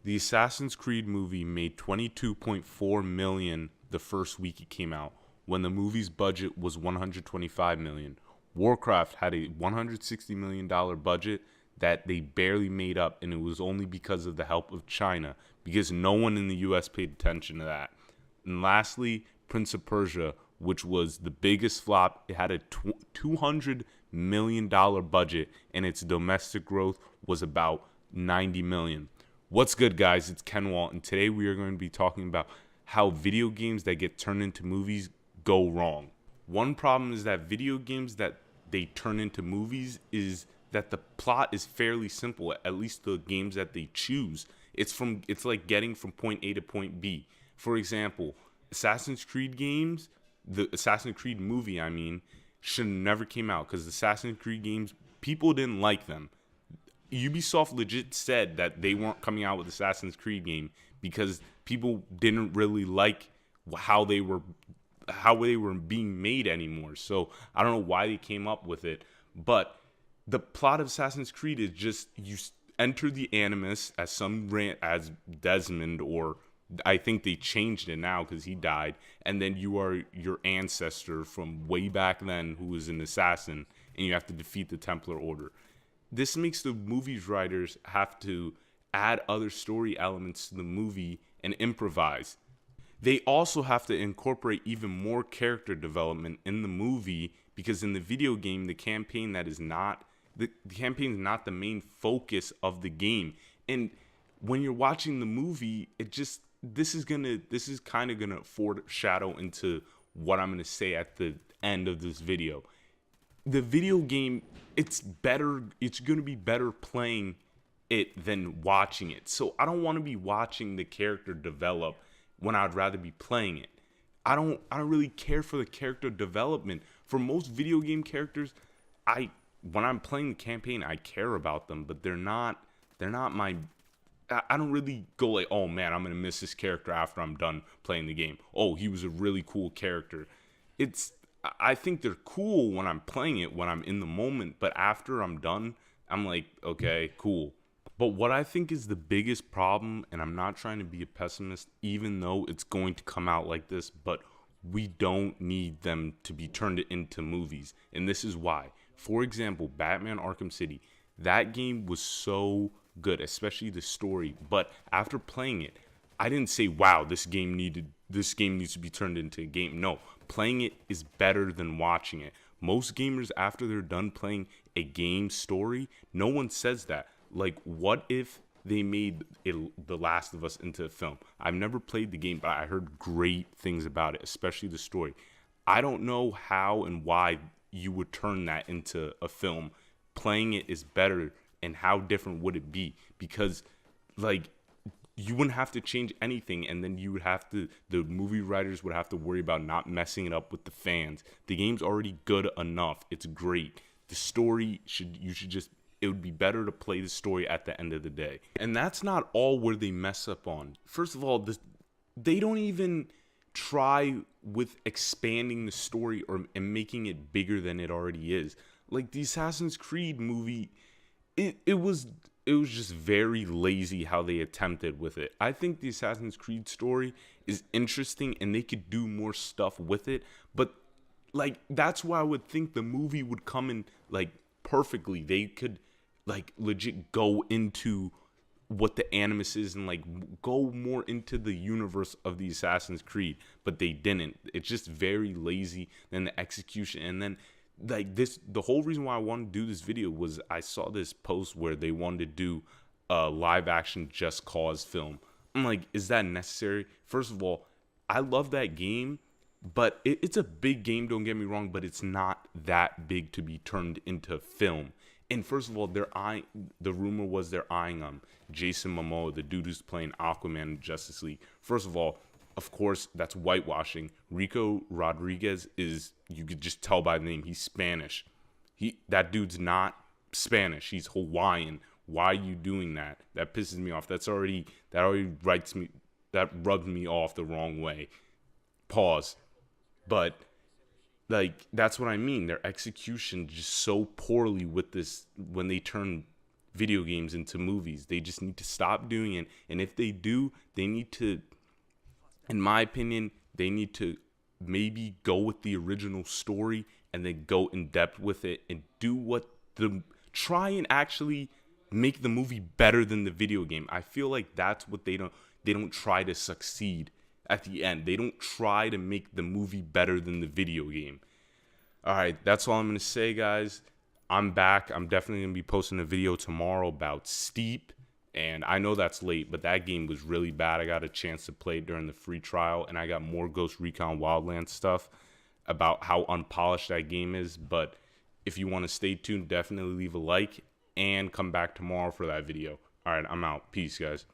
The Assassin's Creed movie made 22.4 million the first week it came out, when the movie's budget was 125 million. Warcraft had a 160 million dollar budget that they barely made up, and it was only because of the help of China, because no one in the US paid attention to that. And lastly, Prince of Persia, which was the biggest flop. It had a $200 million budget, and its domestic growth was about 90 million. What's good, guys? It's Ken Walt, and today we are going to be talking about how video games that get turned into movies go wrong. One problem is that video games that they turn into movies is that the plot is fairly simple, at least the games that they choose. It's like getting from point A to point B. For example, Assassin's Creed games, the Assassin's Creed movie, should have never came out because the Assassin's Creed games, people didn't like them. Ubisoft legit said that they weren't coming out with Assassin's Creed game because people didn't really like how they were being made anymore. So I don't know why they came up with it, but the plot of Assassin's Creed is just you enter the Animus as Desmond, or I think they changed it now because he died, and then you are your ancestor from way back then who was an assassin, and you have to defeat the Templar Order. This makes the movie's writers have to add other story elements to the movie and improvise. They also have to incorporate even more character development in the movie because in the video game, the campaign is not the main focus of the game. And when you're watching the movie, this is kind of gonna foreshadow into what I'm gonna say at the end of this video. The video game, it's going to be better playing it than watching it. So I don't want to be watching the character develop when I'd rather be playing it. I don't really care for the character development. For most video game characters, when I'm playing the campaign, I care about them, but they're not my. I don't really go like, oh man, I'm gonna miss this character after I'm done playing the game. Oh, he was a really cool character. I think they're cool when I'm playing it, when I'm in the moment, but after I'm done, I'm like, okay, cool. But what I think is the biggest problem, and I'm not trying to be a pessimist, even though it's going to come out like this, but we don't need them to be turned into movies. And this is why. For example, Batman Arkham City, that game was so good, especially the story. But after playing it, I didn't say, wow, this game needs to be turned into a game. No, playing it is better than watching it. Most gamers, after they're done playing a game story, no one says that. Like, what if they made The Last of Us into a film? I've never played the game, but I heard great things about it, especially the story. I don't know how and why you would turn that into a film. Playing it is better, and how different would it be? Because, like, you wouldn't have to change anything, and then the movie writers would have to worry about not messing it up with the fans. The game's already good enough. It's great. The story it would be better to play the story at the end of the day. And that's not all where they mess up on. First of all, they don't even try with expanding the story and making it bigger than it already is. Like the Assassin's Creed movie, it was just very lazy how they attempted with it. I think the Assassin's Creed story is interesting and they could do more stuff with it, but like that's why I would think the movie would come in like perfectly. They could like legit go into what the Animus is and like go more into the universe of the Assassin's Creed, but they didn't. It's just very lazy. Then the execution, and then like this, the whole reason why I wanted to do this video was I saw this post where they wanted to do a live action Just Cause film. I'm like, is that necessary? First of all, I love that game, but it's a big game, don't get me wrong, but it's not that big to be turned into film. And first of all, the rumor was they're eyeing Jason Momoa, the dude who's playing Aquaman in Justice League. First of all, of course, that's whitewashing. Rico Rodriguez you could just tell by the name, he's Spanish. That dude's not Spanish. He's Hawaiian. Why are you doing that? That pisses me off. That rubbed me off the wrong way. Pause. But like that's what I mean. Their execution just so poorly with this when they turn video games into movies. They just need to stop doing it. And if they do, they need to, in my opinion, they need to maybe go with the original story and then go in depth with it and try and actually make the movie better than the video game. I feel like that's what they don't try to succeed at the end. They don't try to make the movie better than the video game. All right, that's all I'm going to say, guys. I'm back. I'm definitely going to be posting a video tomorrow about Steep. And I know that's late, but that game was really bad. I got a chance to play it during the free trial, and I got more Ghost Recon Wildlands stuff about how unpolished that game is. But if you want to stay tuned, definitely leave a like and come back tomorrow for that video. All right, I'm out. Peace, guys.